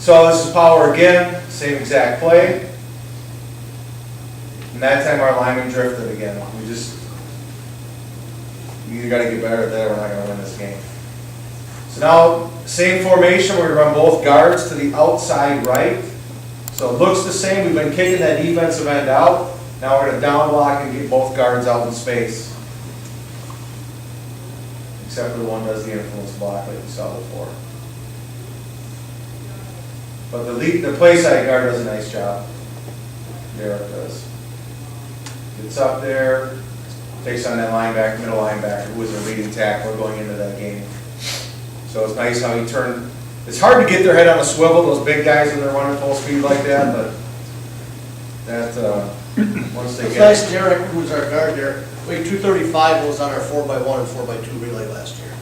So this is power again, same exact play. And that time our lineman drifted again. We either got to get better at that or we're not going to win this game. So now, same formation, we're going to run both guards to the outside right. So it looks the same. We've been kicking that defensive end out. Now we're going to down block and get both guards out in space. Except for the one that does the influence block like we saw before. But the play side guard does a nice job. There it does. Gets up there, takes on that linebacker, middle linebacker, who was a leading tackler going into that game. So it's nice how he turned. It's hard to get their head on a swivel, those big guys when they're running full speed like that, but that, once they It's get... nice, Derek, who's our guard there, weighed 235, was on our 4x1 and 4x2 relay last year.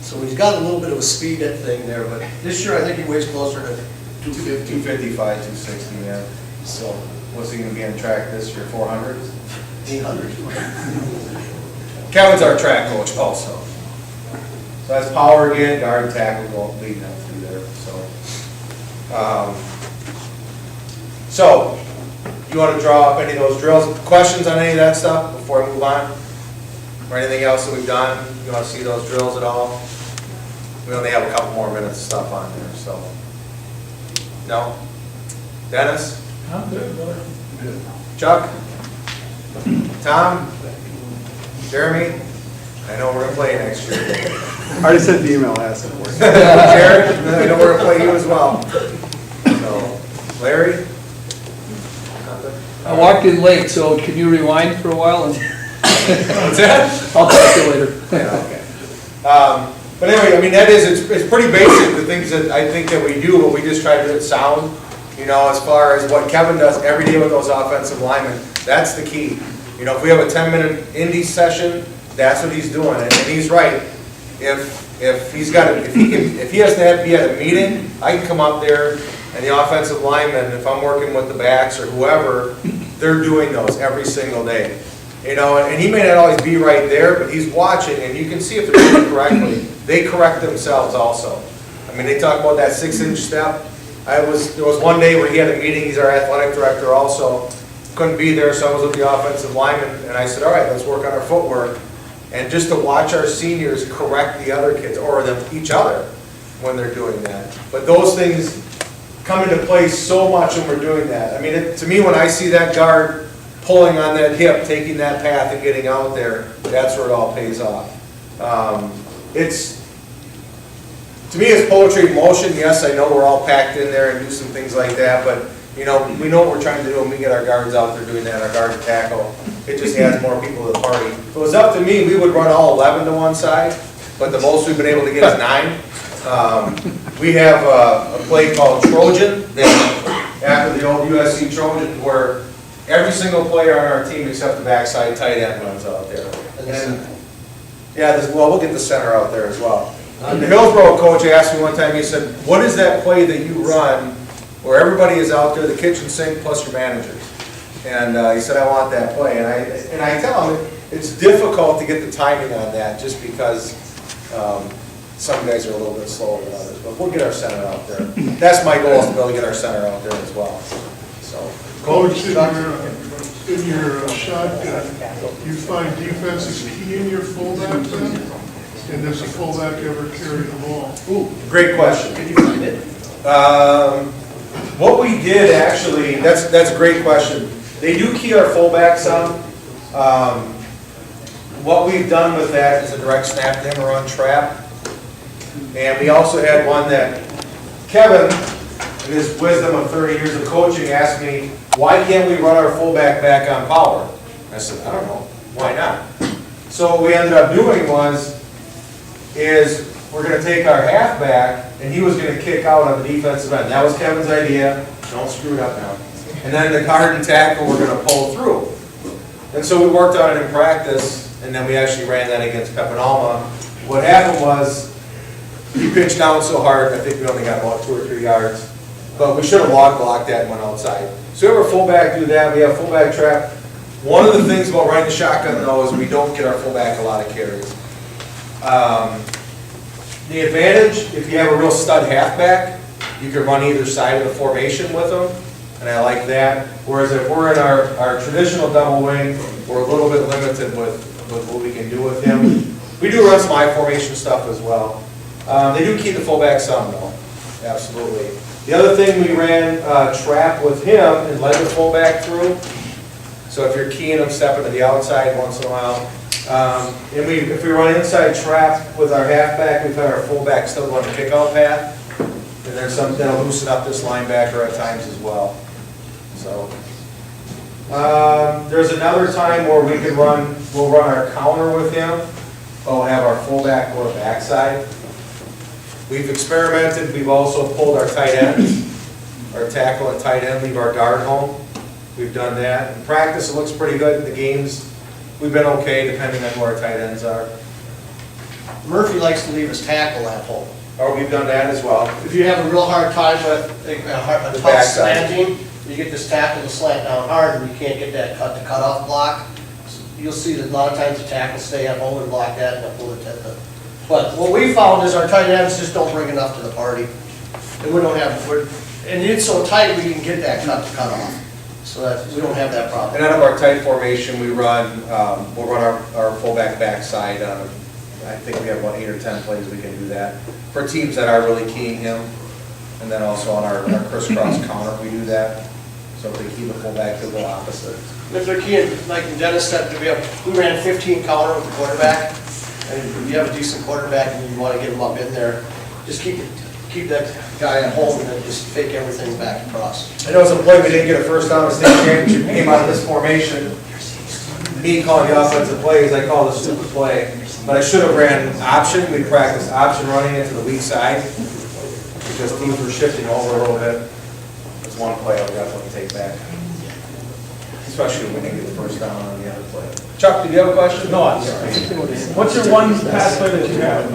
So he's got a little bit of a speed thing there, but this year I think he weighs closer to 250. 255, 260, yeah. So, What's he going to be on track this year, 400s? 800. Kevin's our track coach also. So that's power again, guard, tackle, go leading up through there. So you want to draw up any of those drills? Questions on any of that stuff before I move on? Or anything else that we've done? You want to see those drills at all? We only have a couple more minutes of stuff on there, so. No? Dennis? I'm good, brother. Good. Chuck? Tom? Jeremy? I know we're going to play next year. I already sent the email asking for it. Jared? I know we're going to play you as well. So, Larry? I walked in late, so can you rewind for a while and What's that? I'll talk to you later. Yeah, okay. But anyway, I mean, it's pretty basic, the things that I think that we do, but we just try to do it sound. You know, as far as what Kevin does every day with those offensive linemen, that's the key. You know, if we have a 10-minute indie session, that's what he's doing, and he's right. If he has to be at a meeting, I can come up there, and the offensive linemen, if I'm working with the backs or whoever, they're doing those every single day. You know, and he may not always be right there, but he's watching, and you can see if they're doing it correctly. They correct themselves also. I mean, they talk about that 6-inch step. There was one day where he had a meeting. He's our athletic director also. Couldn't be there, so I was with the offensive lineman, and I said, all right, let's work on our footwork. And just to watch our seniors correct the other kids, or each other, when they're doing that. But those things come into play so much when we're doing that. I mean, to me, when I see that guard pulling on that hip, taking that path and getting out there, that's where it all pays off. To me, it's poetry in motion. Yes, I know we're all packed in there and do some things like that, but you know, we know what we're trying to do, and we get our guards out there doing that, our guard and tackle. It just adds more people to the party. If it was up to me, we would run all 11 to one side, but the most we've been able to get is 9. We have a play called Trojan, after the old USC Trojan, where every single player on our team except the backside tight end runs out there. And we'll get the center out there as well. The Hillsborough coach asked me one time, he said, what is that play that you run where everybody is out there, the kitchen sink plus your managers? And he said, I want that play. And I tell him, it's difficult to get the timing on that just because some guys are a little bit slower than others. But we'll get our center out there. That's my goal, is to be able to get our center out there as well. So, Coach, in your shotgun, you find defense is key in your fullback then? And does a fullback ever carry the ball? ooh, great question. Can you find it? What we did actually, that's a great question. They do key our fullbacks on. What we've done with that is a direct snap to him or run trap. And we also had one that Kevin, in his wisdom of 30 years of coaching, asked me, why can't we run our fullback back on power? I said, I don't know, why not? So what we ended up doing is we're going to take our halfback, and he was going to kick out on the defensive end. That was Kevin's idea. Don't screw it up now. And then the guard and tackle we're going to pull through. And so we worked on it in practice, and then we actually ran that against Pepinalma. What happened was he pitched down so hard, I think we only got about 2 or 3 yards. But we should have log blocked that and went outside. So we have our fullback do that. We have fullback trap. One of the things about running the shotgun, though, is we don't get our fullback a lot of carries. The advantage, if you have a real stud halfback, You can run either side of the formation with them, and I like that. Whereas if we're in our traditional double wing, we're a little bit limited with what we can do with him. We do run some I formation stuff as well. They do keep the fullback some though, absolutely. The other thing, we ran trap with him and led the fullback through. So if you're keying him, stepping to the outside once in a while. And if we run inside trap with our halfback, we've had our fullback still going the kickout path. And there's something that'll loosen up this linebacker at times as well. So there's another time where we'll run our counter with him. We'll have our fullback go to backside. We've experimented, we've also pulled our tight ends, our tackle and tight end, leave our guard home. We've done that. In practice, it looks pretty good. In the games, we've been okay depending on who our tight ends are. Murphy likes to leave his tackle at home. Or we've done that as well. If you have a real hard time with a The tough backside. slanting, you get this tackle to slant down hard and you can't get that cutoff block. You'll see that a lot of times the tackles stay at home and block that and they'll pull it at the. But what we found is our tight ends just don't bring enough to the party. And we don't have, and it's so tight we can get that cut off. So that, we don't have that problem. And out of our tight formation, we'll run our fullback backside. I think we have about 8 or 10 plays we can do that. For teams that are really keying him. And then also on our crisscross counter, we do that. So if they key the fullback, they'll go opposite. If they're keying, like Dennis said, we ran 15 counter with the quarterback. And if you have a decent quarterback and you want to get him up in there, just keep that guy at home and then just fake everything back across. I know it's a play we didn't get a first down in the state championship, came out of this formation. Me calling the offensive plays, I call it a stupid play. But I should have ran option. We practiced option running into the weak side because teams were shifting over a little bit. That's one play I'll definitely take back. Especially when we didn't get the first down on the other play. Chuck, did you have a question? No, I'm sorry. What's your one pass play that you have?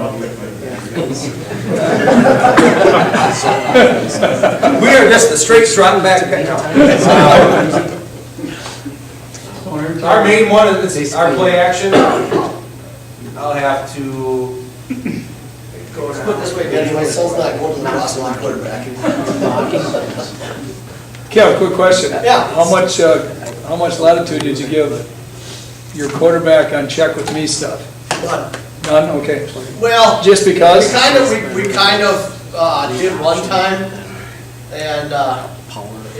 We are just the straight strutting back. Our main one is our play action. I'll have to go Let's put it this way, Danny, my son's not going to the Boston quarterback. Kev, quick question. Yeah. How much latitude did you give your quarterback on check with me stuff? None. None? Okay. Well, Just because? we kind of did one time, and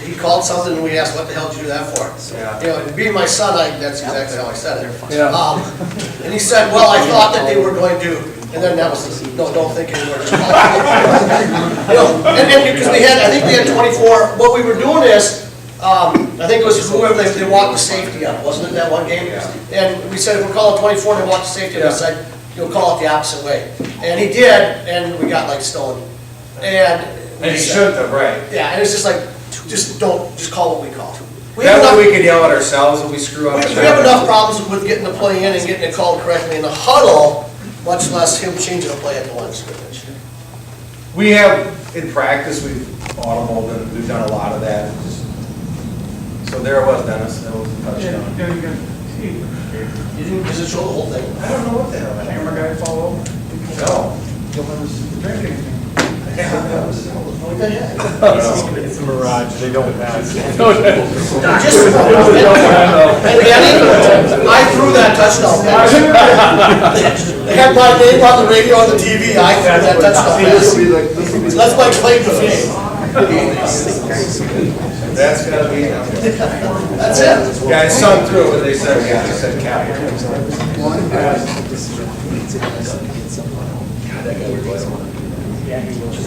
he called something, and we asked, what the hell did you do that for? Yeah. You know, being my son, that's exactly how I said it. Yeah. And he said, well, I thought that they were going to, and then that was, no, don't think anymore. You know, and because I think we had 24, what we were doing is, I think it was whoever they walked the safety up, wasn't it, that one game? Yeah. And we said, if we're calling 24 and they walked the safety up, I said, you'll call it the opposite way. And he did, and we got like stoned. And And you shouldn't have, right? yeah, and it's just like, just call what we call. That way we can yell at ourselves when we screw up. We have enough problems with getting the play in and getting it called correctly in the huddle, much less him changing a play at the line of scrimmage. We have, in practice, we've audibled and we've done a lot of that. So there it was, Dennis, that was a touchdown. Yeah, you got, Steve, You didn't, does it show the whole thing? I don't know what the hell that camera guy fall over? No. You'll never drink anything. What the heck? It's a mirage, they don't pass. Just, and Danny, I threw that touchdown pass. They had my name on the radio and the TV, I threw that touchdown pass. That's my claim to fame. That's gotta be, That's it. yeah, it sung through, but they said cap.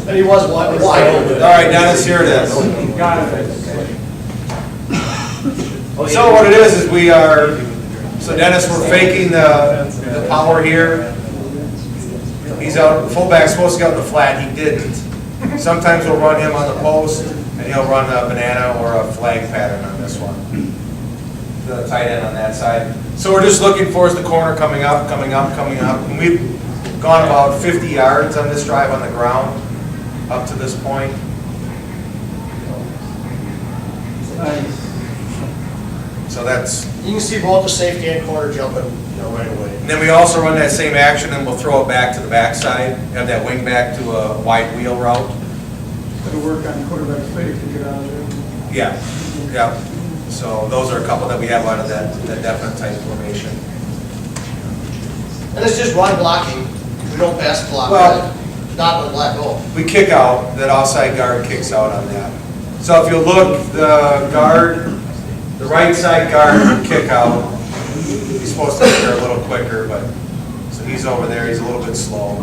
And he was wide open. All right, Dennis, here it is. Got it. So what it is we are, so Dennis, we're faking the power here. He's out, fullback's supposed to go out in the flat, he didn't. Sometimes we'll run him on the post, and he'll run a banana or a flag pattern on this one. The tight end on that side. So we're just looking for is the corner coming up. And we've gone about 50 yards on this drive on the ground up to this point. So that's, You can see both the safety and corner jumping, right away. and then we also run that same action and we'll throw it back to the backside, have that wing back to a wide wheel route. to work on quarterback's face to get out of there. Yeah. So those are a couple that we have out of that definite type formation. And it's just run blocking, we don't pass block, Well- not with black goal. We kick out, that offside guard kicks out on that. So if you look, the guard, the right side guard would kick out. He's supposed to be there a little quicker, but, so he's over there, he's a little bit slow.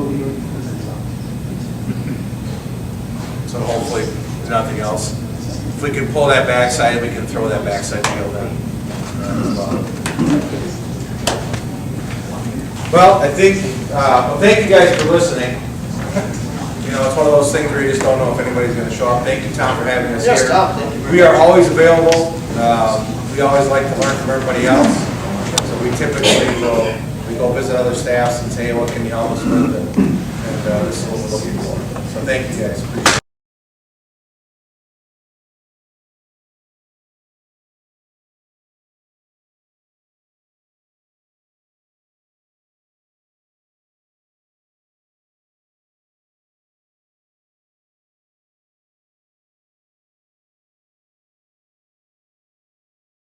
So hopefully, there's nothing else. If we can pull that backside, we can throw that backside field in. Well, I think, thank you guys for listening. You know, it's one of those things where you just don't know if anybody's gonna show up. Thank you, Tom, for having us here. Yes, Tom, thank you. We are always available. We always like to learn from everybody else. So we typically we go visit other staffs and say, hey, what can you help us with? And this is what we're looking for. So thank you guys. Appreciate it.